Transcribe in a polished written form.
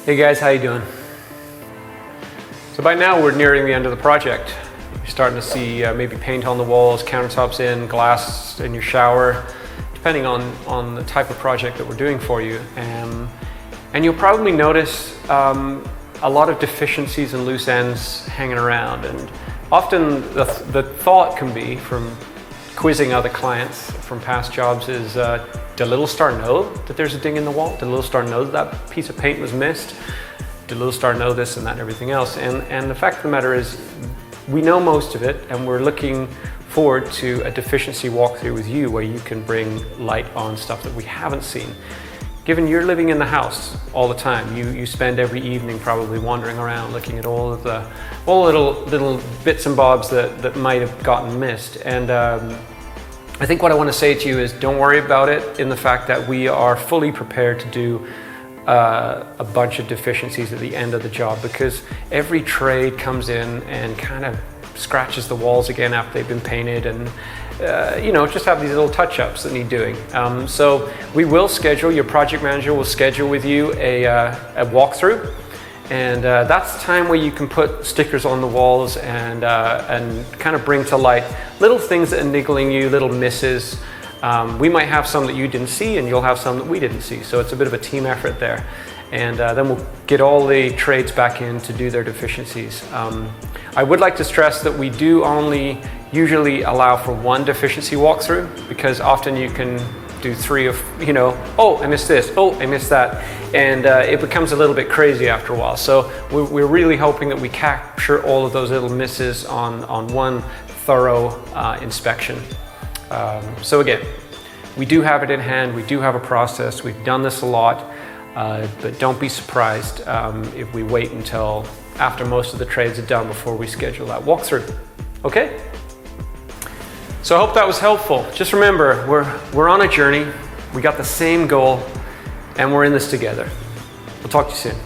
Hey guys, how you doing? So by now we're nearing the end of the project. You're starting to see maybe paint on the walls, countertops in, glass in your shower, depending on the type of project that we're doing for you. And you'll probably notice a lot of deficiencies and loose ends hanging around. And often the thought can be, from quizzing other clients from past jobs, is did Little Star know that there's a ding in the wall? Did Little Star know that piece of paint was missed? Did Little Star know this and that and everything else? And the fact of the matter is, we know most of it, and we're looking forward to a deficiency walkthrough with you where you can bring light on stuff that we haven't seen. Given you're living in the house all the time, you spend every evening probably wandering around looking at all the little bits and bobs that might have gotten missed. And I think what I want to say to you is, don't worry about it, in the fact that we are fully prepared to do a bunch of deficiencies at the end of the job, because every trade comes in and kind of scratches the walls again after they've been painted, and just have these little touch-ups that need doing. So we will schedule, your project manager will schedule with you a walkthrough, and that's the time where you can put stickers on the walls and kind of bring to light little things that are niggling you, little misses. We might have some that you didn't see, and you'll have some that we didn't see. So it's a bit of a team effort there. And then we'll get all the trades back in to do their deficiencies. I would like to stress that we do only usually allow for one deficiency walkthrough, because often you can do three of, oh, I missed this, oh, I missed that. And it becomes a little bit crazy after a while. So we're really hoping that we capture all of those little misses on one thorough inspection. So again, we do have it in hand, we do have a process, we've done this a lot, but don't be surprised if we wait until after most of the trades are done before we schedule that walkthrough. Okay? So I hope that was helpful. Just remember, we're on a journey, we got the same goal, and we're in this together. We'll talk to you soon.